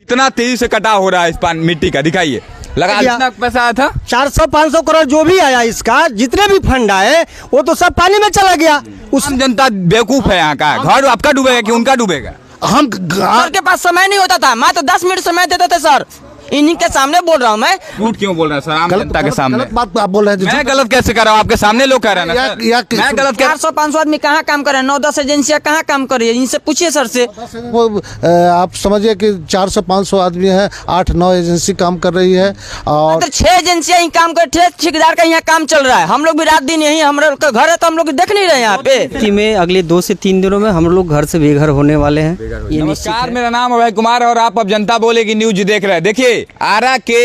इतना तेजी से कटाव हो रहा है इस मिट्टी का, दिखाइए। लगा कितना पैसा आया था? 400-500 करोड़ जो भी आया इसका, जितने भी फंड आए वो तो सब पानी में चला गया। उस जनता बेवकूफ है यहाँ का। घर आपका डूबेगा कि उनका डूबेगा? हम सर के पास समय नहीं होता था, मात्र 10 मिनट समय देते थे सर। इन्हीं के सामने बोल रहा हूँ मैं। झूठ क्यों बोल रहे हैं सर आम जनता के सामने? गलत बात आप बोल रहे हैं। मैं गलत कैसे कर रहा हूँ? आपके सामने लोग कह रहे हैं ना सर। मैं गलत 400-500 आदमी कहाँ काम कर रहे हैं? 9-10 एजेंसियाँ कहाँ काम कर रही है? इनसे पूछिए सर से। वो आप समझिए कि 400-500 आदमी है, 8-9 एजेंसी काम कर रही है और 6 एजेंसियाँ ही काम कर, ठेकेदार का यहाँ काम चल रहा है। हम लोग भी रात दिन यही, हमारा घर है तो हम लोग देख नहीं रहे यहाँ पे। में अगले 2 से 3 दिनों में हम लोग घर से बेघर होने वाले हैं। नमस्कार, मेरा नाम अभय कुमार और आप अब जनता बोलेगी न्यूज देख रहे हैं। देखिए, आरा के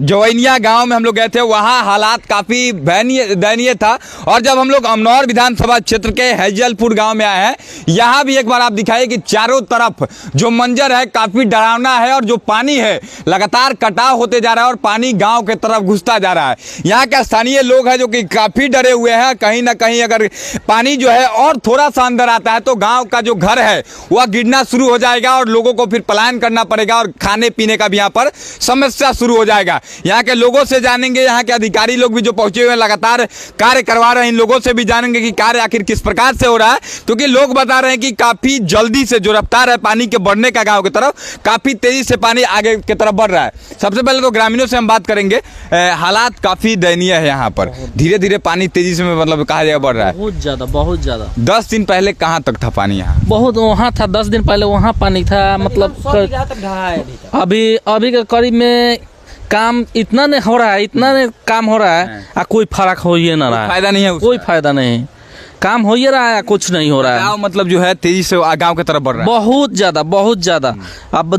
जवैनिया गांव में हम लोग गए थे, वहां हालात काफी दयनीय था। और जब हम लोग अमनौर विधानसभा क्षेत्र के हैजलपुर गांव में आए हैं, यहां भी एक बार आप दिखाइए कि चारों तरफ जो मंजर है काफी डरावना है और जो पानी है लगातार कटाव होते जा रहा है और पानी गांव के तरफ घुसता जा रहा है। यहाँ के स्थानीय लोग हैं जो कि काफी डरे हुए हैं। कहीं ना कहीं अगर पानी जो है और थोड़ा सा अंदर आता है तो गांव का जो घर है वह गिरना शुरू हो जाएगा और लोगों को फिर पलायन करना पड़ेगा और खाने पीने का भी यहाँ पर समस्या शुरू हो जाएगा। यहाँ के लोगों से जानेंगे, यहाँ के अधिकारी लोग भी जो पहुंचे हुए हैं लगातार कार्य करवा रहे हैं, इन लोगों से भी जानेंगे कि कार्य आखिर किस प्रकार से हो रहा है। क्योंकि लोग बता रहे हैं कि काफी जल्दी से जो रफ्तार है पानी के बढ़ने का गांव की तरफ, काफी तेजी से पानी आगे की तरफ बढ़ रहा है। सबसे पहले तो ग्रामीणों से हम बात करेंगे। हालात काफी दयनीय है यहाँ पर, धीरे धीरे पानी तेजी से मतलब कहा जाएगा बढ़ रहा है। बहुत ज्यादा 10 दिन पहले कहाँ तक था पानी यहाँ? बहुत वहाँ था, 10 दिन पहले वहाँ पानी था। मतलब अभी के करीब में काम इतना नहीं हो रहा है, इतना नहीं काम हो रहा है, कोई फर्क हो ये ना रहा है। फायदा नहीं है, कोई फायदा नहीं। काम हो ही रहा है, कुछ नहीं हो रहा है। गाँव मतलब जो है तेजी से गाँव की तरफ बढ़ रहा है। बहुत ज्यादा। अब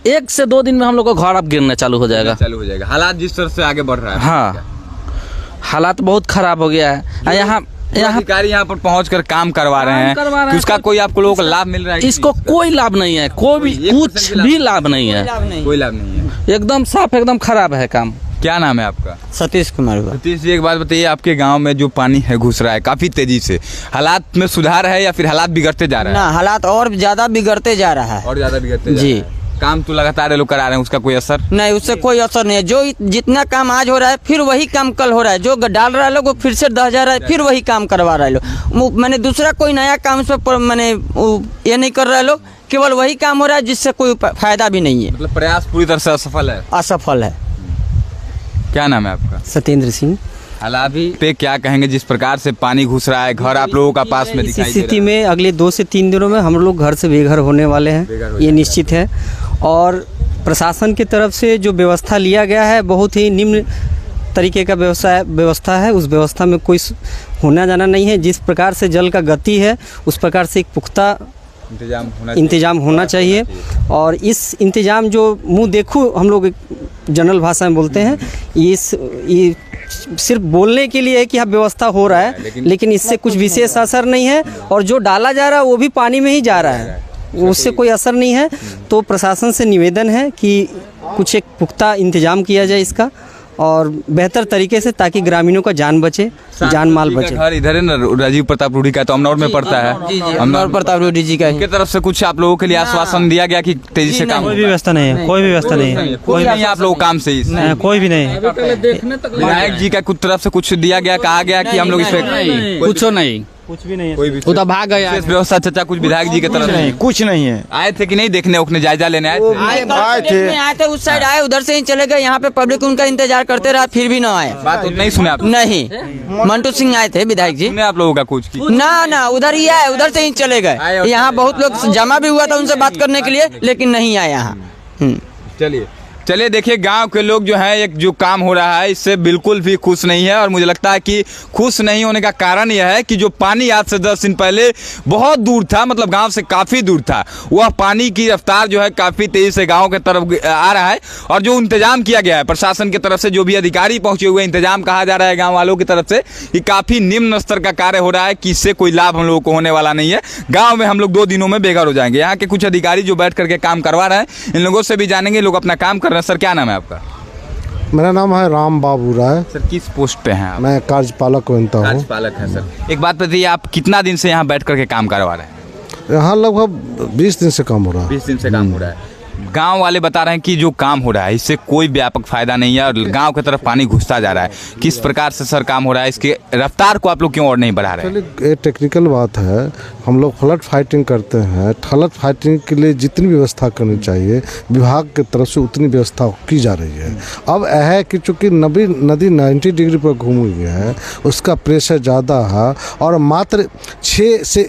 1 से 2 दिन में हम लोग का घर अब गिरना चालू हो जाएगा। हालात जिस तरह से आगे बढ़ रहा है, हाँ, हालात बहुत खराब हो गया है। यहाँ अधिकारी यहाँ पर पहुंचकर काम करवा रहे हैं कि उसका कोई आपको लोगों को लाभ मिल रहा है? इसको कोई लाभ नहीं है, कोई भी कुछ भी लाभ नहीं है, कोई लाभ नहीं है। एकदम साफ, एकदम खराब है काम। क्या नाम है आपका? सतीश कुमार। सतीश जी, एक बात बताइए, आपके गांव में जो पानी है घुस रहा है काफी तेजी से, हालात में सुधार है या फिर हालात बिगड़ते जा रहे हैं? ना, हालात और ज्यादा बिगड़ते जा रहा है। और ज्यादा बिगड़ते जी। काम तो लगातार लोग करा रहे हैं, उसका कोई असर नहीं? उससे कोई असर नहीं है। जो जितना काम आज हो रहा है फिर वही काम कल हो रहा है। जो डाल रहा है लोग फिर से 10,000 है, फिर वही काम करवा रहा है लोग। मैंने दूसरा कोई नया काम इस पर मैंने ये नहीं कर रहा है लोग, केवल वही काम हो रहा है जिससे कोई फायदा भी नहीं है। मतलब प्रयास पूरी तरह से असफल है। असफल है। क्या नाम है आपका? सत्येंद्र सिंह। हालात पे क्या कहेंगे जिस प्रकार से पानी घुस रहा है, घर आप लोगों का पास में दिखाई दे रहा है? इस स्थिति में अगले 2 से 3 दिनों में हम लोग घर से बेघर होने वाले हैं, ये निश्चित है। और प्रशासन की तरफ से जो व्यवस्था लिया गया है बहुत ही निम्न तरीके का व्यवस्था है। उस व्यवस्था में कोई होना जाना नहीं है। जिस प्रकार से जल का गति है उस प्रकार से एक पुख्ता इंतजाम होना चाहिए। और इस इंतजाम जो मुँह देखो हम लोग जनरल भाषा में बोलते हैं, ये सिर्फ बोलने के लिए है कि हाँ व्यवस्था हो रहा है, लेकिन इससे कुछ विशेष असर नहीं है। और जो डाला जा रहा है वो भी पानी में ही जा रहा है, उससे कोई असर नहीं है। तो प्रशासन से निवेदन है कि कुछ एक पुख्ता इंतजाम किया जाए इसका और बेहतर तरीके से, ताकि ग्रामीणों का जान बचे, जान माल बचे। घर इधर है ना, राजीव प्रताप रूडी का, तो अमनौर में पड़ता है। अमनौर प्रताप रूडी जी का तरफ से कुछ आप लोगों के लिए आश्वासन दिया गया कि तेजी से काम? कोई भी व्यवस्था नहीं है, कोई भी व्यवस्था नहीं है, कोई नहीं आप लोग काम से ही? कोई भी नहीं। विधायक जी का कुछ तरफ से कुछ दिया गया, कहा गया कि हम लोग इस पे कुछ नहीं, कुछ भी नहीं है। कोई भी वो तो भाग गया। व्यवस्था चाचा कुछ विधायक जी की तरफ से कुछ नहीं है। आए थे कि नहीं देखने उखने, जायजा लेने आए थे? उस साइड आए, उधर से ही चले गए। यहाँ पे पब्लिक उनका इंतजार करते रहा, फिर भी ना आए। बात नहीं सुने आप? नहीं, मंटू सिंह आए थे विधायक जी। आप लोगों का कुछ ना उधर ही आए, उधर से ही चले गए। यहाँ बहुत लोग जमा भी हुआ था उनसे बात करने के लिए, लेकिन नहीं आए यहाँ। चलिए देखिए, गांव के लोग जो है एक जो काम हो रहा है इससे बिल्कुल भी खुश नहीं है। और मुझे लगता है कि खुश नहीं होने का कारण यह है कि जो पानी आज से 10 दिन पहले बहुत दूर था, मतलब गांव से काफ़ी दूर था, वह पानी की रफ्तार जो है काफ़ी तेज़ी से गांव के तरफ आ रहा है। और जो इंतजाम किया गया है प्रशासन की तरफ से, जो भी अधिकारी पहुंचे हुए इंतजाम कहा जा रहा है गाँव वालों की तरफ से, कि काफ़ी निम्न स्तर का कार्य हो रहा है, कि इससे कोई लाभ हम लोगों को होने वाला नहीं है। गाँव में हम लोग 2 दिनों में बेघर हो जाएंगे। यहाँ के कुछ अधिकारी जो बैठ करके काम करवा रहे हैं, इन लोगों से भी जानेंगे, लोग अपना काम कर रहे हैं। सर, क्या नाम है आपका? मेरा नाम है राम बाबू राय। सर, किस पोस्ट पे हैं आप? मैं कार्यपालक बनता हूँ। कार्यपालक हैं सर। एक बात बताइए, आप कितना दिन से यहाँ बैठ करके काम करवा रहे हैं? यहाँ लगभग 20 दिन से काम हो रहा है। 20 दिन से काम हो रहा है। गांव वाले बता रहे हैं कि जो काम हो रहा है इससे कोई व्यापक फायदा नहीं है और गांव की तरफ पानी घुसता जा रहा है। किस प्रकार से सर काम हो रहा है, इसके रफ्तार को आप लोग क्यों और नहीं बढ़ा रहे हैं? चलिए, ये टेक्निकल बात है। हम लोग फ्लड फाइटिंग करते हैं। फ्लड फाइटिंग के लिए जितनी व्यवस्था करनी चाहिए विभाग की तरफ से उतनी व्यवस्था की जा रही है। अब यह है कि चूँकि नदी 90 डिग्री पर घूम गई है, उसका प्रेशर ज़्यादा है और मात्र 6 से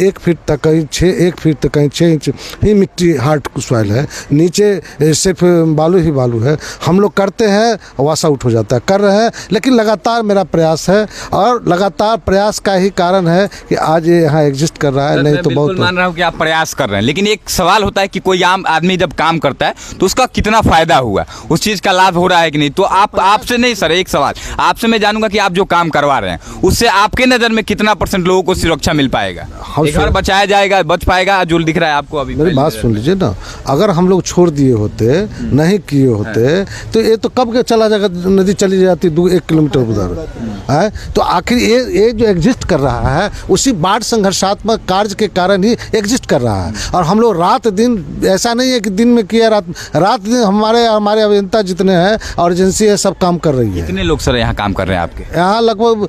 1 फीट तक, कहीं 1 फीट तक, कहीं 6 इंच ही मिट्टी हार्ड सॉइल है। नीचे सिर्फ बालू ही बालू है। हम लोग करते हैं, वाश आउट हो जाता है, कर रहे हैं। लेकिन लगातार मेरा प्रयास है और लगातार प्रयास का ही कारण है कि आज ये यहाँ एग्जिस्ट कर रहा है। नहीं तो बहुत मान रहा हूँ कि आप प्रयास कर रहे हैं, लेकिन एक सवाल होता है कि कोई आम आदमी जब काम करता है तो उसका कितना फायदा हुआ, उस चीज़ का लाभ हो रहा है कि नहीं। तो आपसे नहीं सर, एक सवाल आपसे मैं जानूंगा कि आप जो काम करवा रहे हैं उससे आपके नज़र में कितना % लोगों को सुरक्षा मिल पाएगा, घर बचाया जाएगा, बच पाएगा जो दिख रहा है आपको? अभी मेरी बात सुन लीजिए ना, अगर हम लोग छोड़ दिए होते, नहीं किए होते तो ये तो कब के चला जाएगा, नदी चली जाती 1 किलोमीटर उधर है। तो आखिर ये जो एग्जिस्ट कर रहा है उसी बाढ़ संघर्षात्मक कार्य के कारण ही एग्जिस्ट कर रहा है। और हम लोग रात दिन, ऐसा नहीं है कि दिन में किया, रात दिन हमारे अभियंता जितने हैं और एजेंसी है सब काम कर रही है। कितने लोग सर यहाँ काम कर रहे हैं आपके? यहाँ लगभग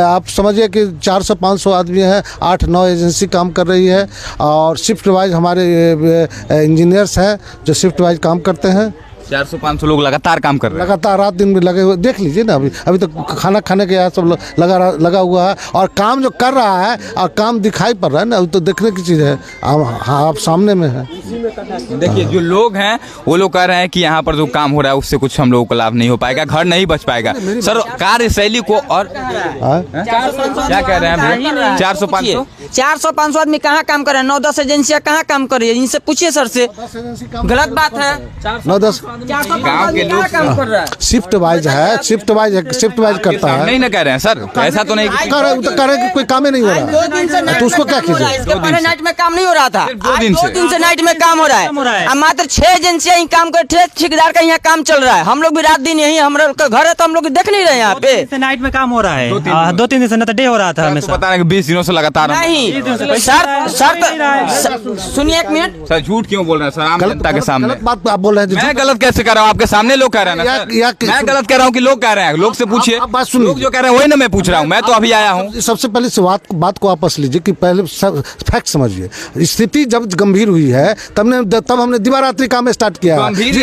आप समझिए कि 400-500 आदमी हैं। 8-9 एजेंसी काम कर रही है और शिफ्ट वाइज हमारे इंजीनियर्स हैं जो शिफ्ट वाइज काम करते हैं। 400-500 लोग लगातार काम कर रहे हैं, लगातार रात दिन में लगे हुए। देख लीजिए ना, अभी तो खाना खाने के यहाँ सब लगा हुआ है और काम जो कर रहा है और काम दिखाई पड़ रहा है ना, अभी तो देखने की चीज़ है। आप सामने में है। देखिए जो लोग हैं वो लोग कह रहे हैं कि यहाँ पर जो काम हो रहा है उससे कुछ हम लोगों को लाभ नहीं हो पाएगा, घर नहीं बच पाएगा। सर कार्यशैली को और क्या कह रहे हैं? 400-500 आदमी कहाँ काम कर रहे हैं? 9-10 एजेंसियाँ कहाँ काम कर रही है? इनसे पूछिए सर से। गलत बात है। 9-10 गांव के लोग काम कर रहा है। शिफ्ट वाइज है, शिफ्ट वाइज करता है। नहीं ना कह रहे हैं सर, ऐसा तो नहीं कर रहे हैं कि कोई काम ही नहीं हो रहा 2 दिन से तो उसको क्या कीजिए? इसके पहले नाइट में काम नहीं हो रहा था। 2 दिन से 2 दिन से नाइट में काम हो रहा है। अब मात्र 6 एजेंसियां ही काम कर रहे, ठेकेदार का यहाँ काम चल रहा है। हम लोग भी रात दिन यही, हमारा घर है तो हम लोग देख नहीं रहे यहाँ पे। नाइट में काम हो रहा है, 2-3 दिन से, ना तो डे हो रहा था हमेशा। बता रहे हैं कि 20 दिनों से लगातार नहीं सर, सुनिए 1 मिनट। सर झूठ क्यों बोल रहे हैं सर आम जनता के सामने? गलत बात आप बोल रहे हैं। मैं गलत कैसे कर रहा हूँ? आपके सामने लोग कह रहे हैं ना सर। मैं गलत कह रहा हूँ कि लोग कह रहे हैं? लोग से पूछिए, लोग जो कह रहे हैं वही ना मैं पूछ रहा हूँ। मैं तो अभी आया हूँ। सबसे पहले से बात को वापस लीजिए कि पहले फैक्ट समझिए। स्थिति जब गंभीर हुई है तब हमने दिवारात्रि काम स्टार्ट किया। गंभीर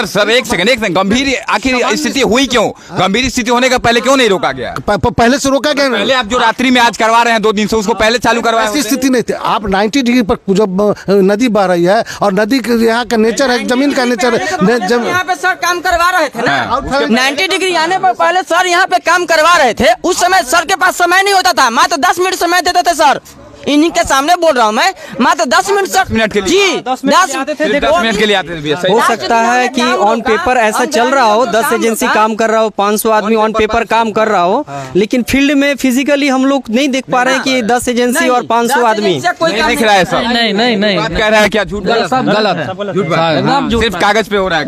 सर एक सेकंड, गंभीर आखिर स्थिति हुई क्यों? गंभीर स्थिति होने का पहले क्यों नहीं रोका गया? पहले से रोका गया। पहले आप जो रात्रि में आज करवा रहे हैं 2 दिन से, उसको पहले चालू करवाया। ऐसी स्थिति नहीं थी। आप 90 डिग्री पर जब नदी बह रही है और नदी के यहाँ का नेचर है, जमीन का नेचर है। जब यहाँ पे सर काम करवा रहे थे ना, 90 डिग्री आने पर पहले सर यहाँ पे काम करवा रहे थे। उस समय सर के पास समय नहीं होता था, मात्र 10 मिनट समय देते थे सर। इन्हीं के सामने बोल रहा हूँ मैं, मात्र 10 मिनट सर। 10 मिनट के लिए जी 10 मिनट के लिए आते थे। हो सकता है कि ऑन पेपर ऐसा चल रहा हो, 10 एजेंसी काम कर रहा हो, 500 आदमी ऑन पेपर काम कर रहा हो, लेकिन फील्ड में फिजिकली हम लोग नहीं देख पा रहे हैं कि 10 एजेंसी और 500 आदमी नहीं दिख रहा है सर। नहीं बात कह रहा है क्या? झूठ सब गलत है, झूठ बात, सिर्फ कागज पे हो रहा है।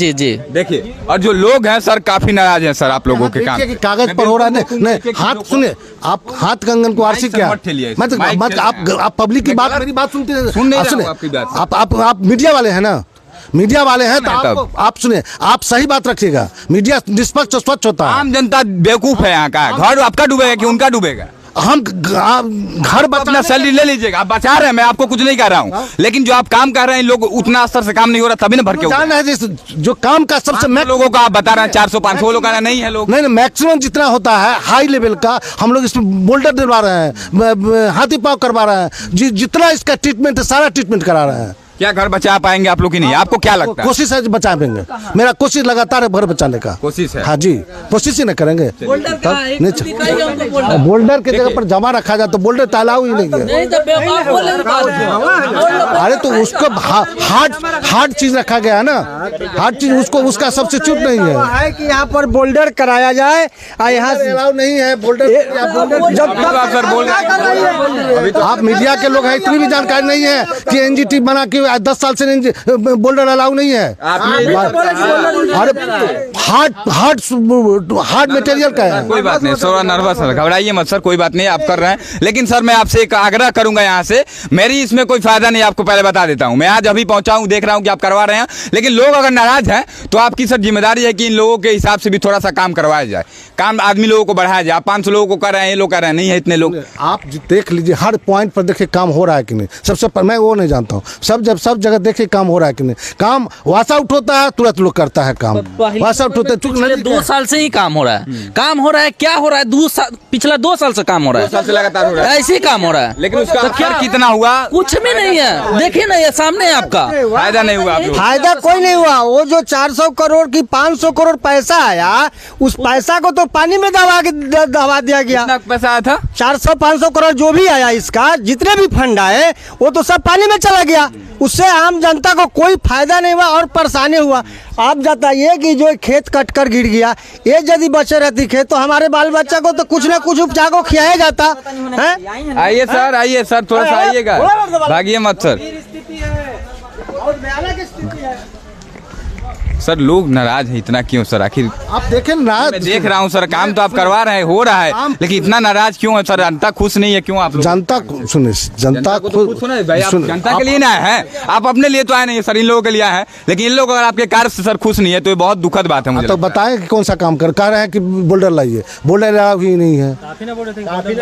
जी। देखिए और जो लोग हैं सर काफी नाराज हैं सर आप लोगों के काम। कागज पर हो रहा है। नहीं हाथ सुने, आप हाथ कंगन को आरसी क्या मत आप पब्लिक की बात, मेरी बात सुनते हैं। आप मीडिया वाले हैं ना, मीडिया वाले हैं तो आप सुने, आप सही बात रखिएगा। मीडिया निष्पक्ष स्वच्छ होता है। आम जनता बेवकूफ है यहाँ का। घर आपका डूबेगा कि उनका डूबेगा? हम घर अपना सैलरी ले लीजिएगा, आप बचा रहे हैं, मैं आपको कुछ नहीं कह रहा हूँ। लेकिन जो आप काम कर रहे हैं लोग उतना स्तर से काम नहीं हो रहा, तभी ना भर के जान है जो काम का सबसे लोगों का आप बता रहे हैं 400-500 लोग नहीं है लोग। नहीं मैक्सिमम जितना होता है हाई लेवल का हम लोग इसमें बोल्डर दिलवा रहे हैं, हाथी पाव करवा रहे हैं, जितना इसका ट्रीटमेंट है सारा ट्रीटमेंट करा रहे हैं। क्या घर बचा पाएंगे आप लोग की नहीं? आपको क्या लगता है? कोशिश है बचा पाएंगे। मेरा कोशिश लगातार है घर बचाने का। कोशिश है? हाँ जी, कोशिश ही नहीं करेंगे। बोल्डर के जगह पर जमा रखा जाए तो बोल्डर तालाव ही नहीं है। अरे तो उसको हार्ड चीज रखा गया है ना, हार्ड चीज उसका सब्स्टिट्यूट नहीं है कि यहाँ पर बोल्डर कराया जाए। यहाँ अलाउ नहीं है बोल्डर। सर बोल रहे हैं आप मीडिया के लोग हैं, इतनी भी जानकारी नहीं है कि एनजीटी बना के आज 10 साल से बोल्डर अलाउ नहीं है। अरे हार्ड मटेरियल का है। कोई बात नहीं, थोड़ा नर्वस है, घबराइए मत सर, कोई बात नहीं, आप कर रहे हैं। लेकिन सर मैं आपसे एक आग्रह करूंगा यहाँ से, मेरी इसमें कोई फायदा नहीं, आपको पहले बता देता हूँ। मैं आज अभी पहुंचा हूँ, देख रहा हूँ कि आप करवा रहे हैं, लेकिन लोग अगर नाराज हैं तो आपकी सर जिम्मेदारी है कि इन लोगों के हिसाब से भी थोड़ा सा काम करवाया जाए, काम आदमी लोगों को बढ़ाया जाए। आप 500 लोगों को कर रहे हैं, ये लोग कर रहे हैं, नहीं है इतने लोग। आप देख लीजिए हर पॉइंट पर देखिए काम हो रहा है कि नहीं। सबसे मैं वो नहीं जानता हूँ, सब जगह देखिए काम हो रहा है कि नहीं। काम वाश आउट होता है तुरंत लोग करता है काम, वाश आउट होता है। 2 साल से ही काम हो रहा है। काम हो रहा है, क्या हो रहा है? पिछला 2 साल से काम हो रहा है, 2 साल से लगातार हो रहा है, ऐसे ही काम हो रहा है। लेकिन उसका असर कितना हुआ? कुछ भी नहीं है, देखिए ना, ये सामने है आपका। फायदा नहीं हुआ, फायदा कोई नहीं हुआ। वो जो 400 करोड़ की 500 करोड़ पैसा आया, उस पैसा को तो पानी में दबा दिया गया। कितना पैसा आया था? 400-500 करोड़ जो भी आया, इसका जितने भी फंड आए वो तो सब पानी में चला गया। उससे आम जनता को कोई फायदा नहीं हुआ और परेशानी हुआ। आप बताइए कि जो खेत कट कर गिर गया, ये यदि बचे रहती खेत तो हमारे बाल बच्चा को तो कुछ न कुछ उपजा को खिलाया जाता है। आइए सर, थोड़ा सा आइएगा, भागिए मत सर। सर लोग नाराज है इतना क्यों सर? आखिर आप देखें ना, मैं देख रहा हूँ सर, काम तो आप करवा रहे हैं, हो रहा है, लेकिन इतना नाराज क्यों है सर? जनता खुश नहीं है क्यों? आप लोग जनता सुनिए, जनता को तो खुश होना है भाई, आप जनता के लिए ना है, आप अपने लिए तो आए नहीं सर, इन लोगों के लिए आए हैं। लेकिन इन लोग अगर आपके कार्य से सर खुश नहीं है तो ये बहुत दुखद बात है मुझे। तो बताएं कि कौन सा काम कह रहे हैं कि बोल्डर लाइए, बोल्डर ही नहीं है।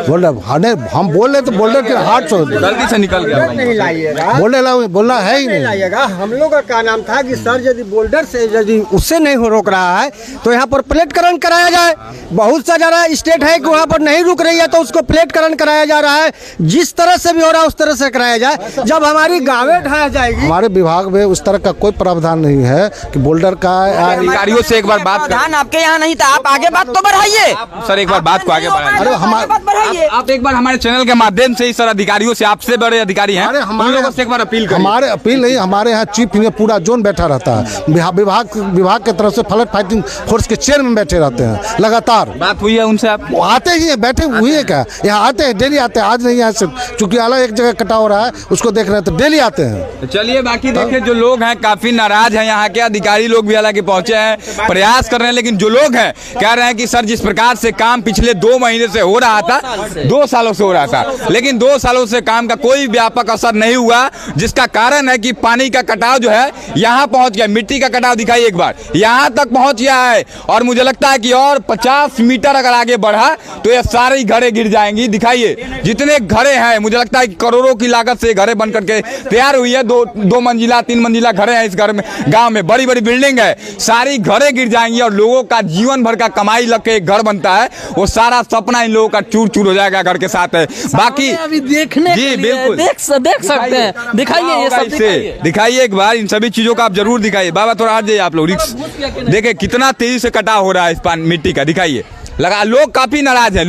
बोल्डर हम बोल रहे तो बोल्डर के हाथ से गलती से निकल गया, नहीं लाइएगा, बोल्डर बोलना है ही नहीं लाइएगा। हम लोग का क्या नाम था कि सर यदि बोल्डर से यदि उससे नहीं हो रोक रहा है तो यहाँ पर प्लेटकरण कराया जाए। बहुत सा जरा स्टेट है कि वहाँ पर नहीं रुक रही है तो उसको प्लेटकरण कराया जा रहा है। जिस तरह से भी हो रहा है उस तरह से कराया जाए। जब हमारी गाँवें ढाया जाएगी, हमारे विभाग में उस तरह का कोई प्रावधान नहीं है कि बोल्डर का। अधिकारियों से एक बार बात ध्यान आपके यहाँ नहीं था, आप आगे बात तो बढ़ाइए सर, एक बार बात को आगे बढ़ाइए। अरे हमारे आप एक बार हमारे चैनल के माध्यम से ही सर, अधिकारियों से, आपसे बड़े अधिकारी हैं, हम लोगों से एक बार अपील करिए। हमारे अपील नहीं, हमारे यहाँ चीफ इंजीनियर पूरा जोन बैठा रहता है, विभाग के तरफ से फ्लड फाइटिंग फोर्स के चेयरमैन बैठे रहते हैं लगातार। बात हुई है उनसे? आप आते ही हैं, बैठे हुए हैं क्या? यहाँ आते हैं, डेली आते हैं, आज नहीं यहाँ से, चूंकि अलग एक जगह कटा हो रहा है उसको देख रहे हैं तो डेली आते हैं। तो चलिए, बाकी देखिए जो लोग हैं काफी नाराज हैं, यहाँ के अधिकारी लोग भी हालांकि पहुंचे हैं, प्रयास कर रहे हैं, लेकिन जो लोग हैं कह रहे हैं कि सर जिस प्रकार से काम पिछले 2 महीने से हो रहा था, 2 सालों से हो रहा था, लेकिन 2 सालों से काम का कोई व्यापक असर नहीं हुआ, जिसका कारण है कि पानी का कटाव जो है यहाँ पहुंच गया। मिट्टी का कटाव दिखाई एक बार, यहाँ तक पहुंच गया है, और मुझे लगता है कि और 50 मीटर अगर आगे बढ़ा तो ये सारी घरें गिर जाएंगी। दिखाइए जितने घरें हैं, मुझे लगता है कि करोड़ों की लागत से घरें बन करके तैयार हुई है। 2 मंजिला 3 मंजिला घरें हैं इस घर में, गांव में बड़ी बड़ी बिल्डिंग है, सारी घरें गिर जाएंगी और लोगों का जीवन भर का कमाई लग के एक घर बनता है, वो सारा सपना इन लोगों का चूर चूर हो जाएगा घर के साथ है। बाकी अभी देखने जी बिल्कुल देख सकते हैं, दिखाइए ये सब, दिखाइए एक बार, इन सभी चीजों का आप जरूर दिखाइए। बाबा थोड़ा हट जाइए आप लोग, देखिए कितना तेजी से कटाव हो रहा है इस मिट्टी का, दिखाइए। लगा लोग काफी नाराज है।